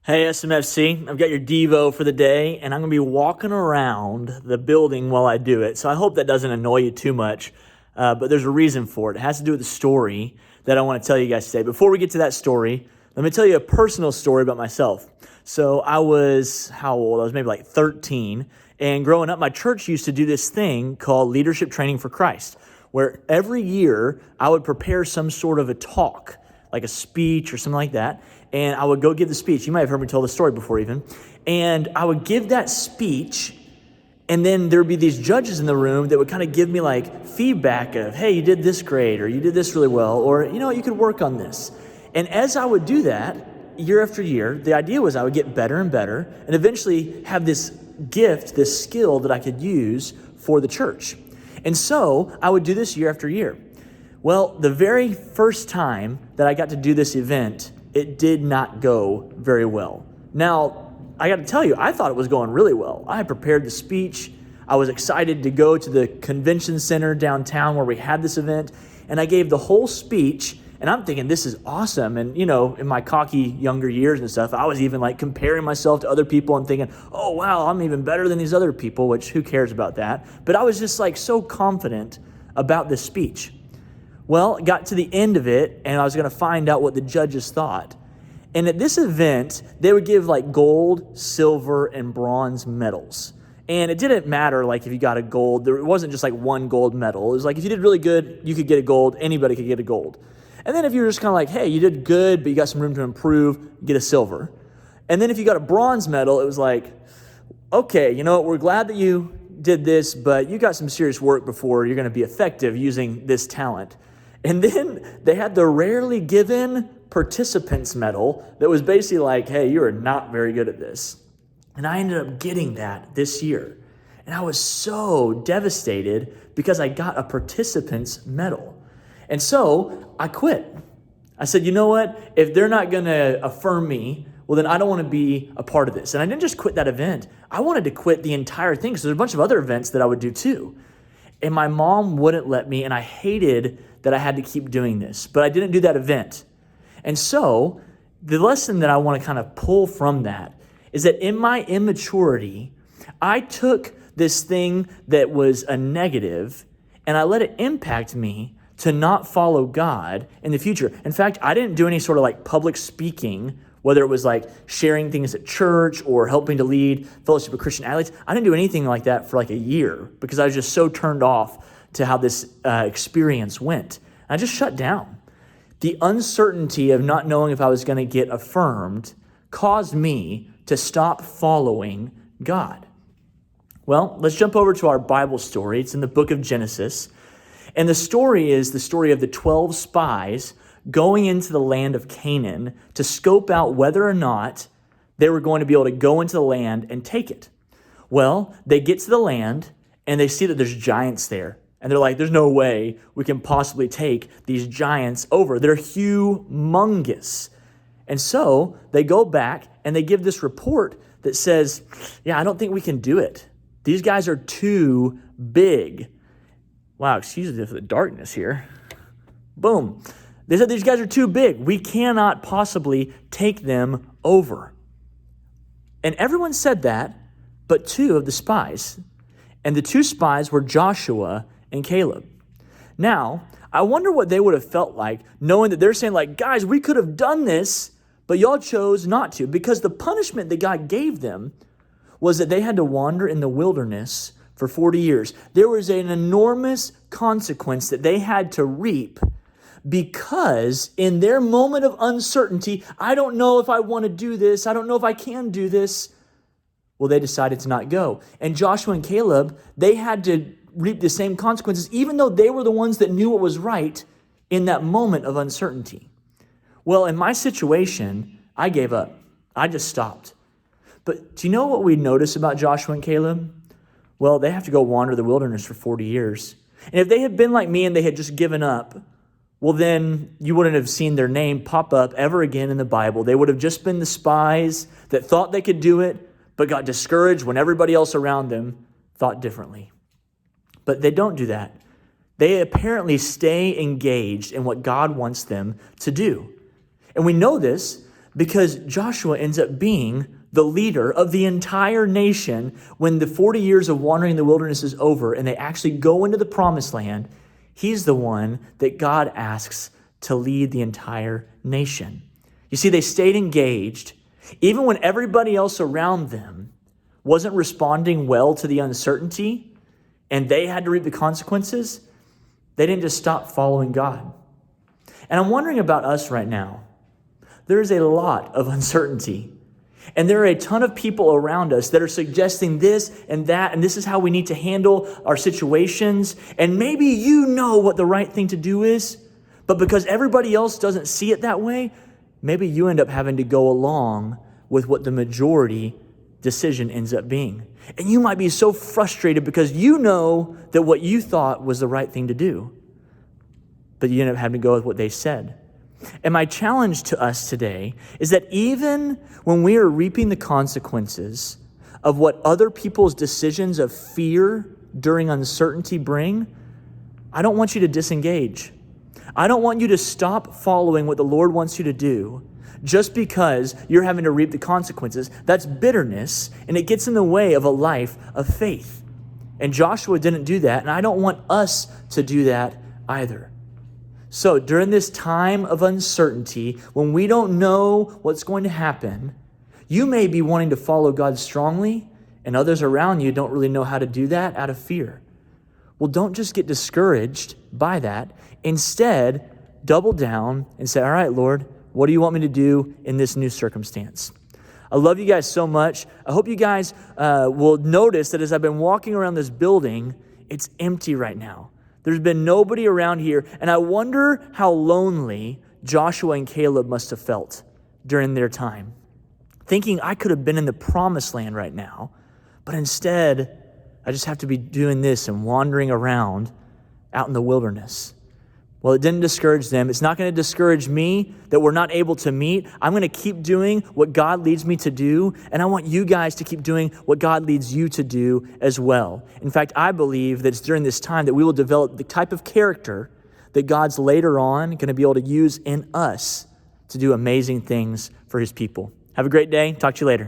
Hey SMFC, I've got your Devo for the day, and I'm going to be walking around the building while I do it. So I hope that doesn't annoy you too much, but there's a reason for it. It has to do with the story that I want to tell you guys today. Before we get to that story, let me tell you a personal story about myself. So I was, how old? I was maybe like 13, and growing up, my church used to do this thing called Leadership Training for Christ, where every year I would prepare some sort of a talk, like a speech or something like that, and I would go give the speech. You might have heard me tell the story before even. And I would give that speech, and then there would be these judges in the room that would kind of give me like feedback of, hey, you did this great, or you did this really well, or you could work on this. And as I would do that, year after year, the idea was I would get better and better, and eventually have this gift, this skill that I could use for the church. And so I would do this year after year. Well, the very first time that I got to do this event, it did not go very well. Now, I got to tell you, I thought it was going really well. I had prepared the speech. I was excited to go to the convention center downtown where we had this event, and I gave the whole speech, and I'm thinking, this is awesome. And, in my cocky younger years and stuff, I was even like comparing myself to other people and thinking, oh, wow, I'm even better than these other people, which who cares about that? But I was just like so confident about this speech. Well, it got to the end of it, and I was going to find out what the judges thought. And at this event, they would give like gold, silver, and bronze medals. And it didn't matter like if you got a gold. There wasn't just like one gold medal. It was like if you did really good, you could get a gold. Anybody could get a gold. And then if you were just kind of like, hey, you did good, but you got some room to improve, get a silver. And then if you got a bronze medal, it was like, okay, you know what, we're glad that you did this, but you got some serious work before you're going to be effective using this talent. And then they had the rarely given participants medal that was basically like, hey, you are not very good at this. And I ended up getting that this year. And I was so devastated because I got a participants medal. And so I quit. I said, you know what? If they're not going to affirm me, well, then I don't want to be a part of this. And I didn't just quit that event. I wanted to quit the entire thing because there's a bunch of other events that I would do too. And my mom wouldn't let me, and I hated that I had to keep doing this, but I didn't do that event. And so the lesson that I want to kind of pull from that is that in my immaturity, I took this thing that was a negative and I let it impact me to not follow God in the future. In fact, I didn't do any sort of like public speaking, whether it was like sharing things at church or helping to lead Fellowship of Christian Athletes. I didn't do anything like that for like a year because I was just so turned off to how this experience went. I just shut down. The uncertainty of not knowing if I was going to get affirmed caused me to stop following God. Well, let's jump over to our Bible story. It's in the book of Genesis. And the story is the story of the 12 spies going into the land of Canaan to scope out whether or not they were going to be able to go into the land and take it. Well, they get to the land and they see that there's giants there. And they're like, there's no way we can possibly take these giants over. They're humongous. And so they go back and they give this report that says, yeah, I don't think we can do it. These guys are too big. Wow, excuse me for the darkness here. Boom. They said these guys are too big. We cannot possibly take them over. And everyone said that, but two of the spies. And the two spies were Joshua and Caleb. Now, I wonder what they would have felt like knowing that they're saying like, guys, we could have done this, but y'all chose not to, because the punishment that God gave them was that they had to wander in the wilderness for 40 years. There was an enormous consequence that they had to reap because in their moment of uncertainty, I don't know if I want to do this. I don't know if I can do this. Well, they decided to not go. And Joshua and Caleb, they had to reap the same consequences, even though they were the ones that knew what was right in that moment of uncertainty. Well, in my situation, I gave up. I just stopped. But do you know what we notice about Joshua and Caleb? Well, they have to go wander the wilderness for 40 years. And if they had been like me and they had just given up, well, then you wouldn't have seen their name pop up ever again in the Bible. They would have just been the spies that thought they could do it, but got discouraged when everybody else around them thought differently. But they don't do that. They apparently stay engaged in what God wants them to do. And we know this because Joshua ends up being the leader of the entire nation when the 40 years of wandering in the wilderness is over and they actually go into the promised land. He's the one that God asks to lead the entire nation. You see, they stayed engaged even when everybody else around them wasn't responding well to the uncertainty and they had to reap the consequences. They didn't just stop following God. And I'm wondering about us right now. There is a lot of uncertainty. And there are a ton of people around us that are suggesting this and that, and this is how we need to handle our situations. And maybe you know what the right thing to do is, but because everybody else doesn't see it that way, maybe you end up having to go along with what the majority decision ends up being. And you might be so frustrated because you know that what you thought was the right thing to do, but you end up having to go with what they said. And my challenge to us today is that even when we are reaping the consequences of what other people's decisions of fear during uncertainty bring, I don't want you to disengage. I don't want you to stop following what the Lord wants you to do just because you're having to reap the consequences. That's bitterness, and it gets in the way of a life of faith. And Joshua didn't do that, and I don't want us to do that either. So during this time of uncertainty, when we don't know what's going to happen, you may be wanting to follow God strongly, and others around you don't really know how to do that out of fear. Well, don't just get discouraged by that. Instead, double down and say, all right, Lord, what do you want me to do in this new circumstance? I love you guys so much. I hope you guys will notice that as I've been walking around this building, it's empty right now. There's been nobody around here, and I wonder how lonely Joshua and Caleb must have felt during their time, thinking I could have been in the promised land right now, but instead, I just have to be doing this and wandering around out in the wilderness. Well, it didn't discourage them. It's not going to discourage me that we're not able to meet. I'm going to keep doing what God leads me to do, and I want you guys to keep doing what God leads you to do as well. In fact, I believe that it's during this time that we will develop the type of character that God's later on going to be able to use in us to do amazing things for his people. Have a great day. Talk to you later.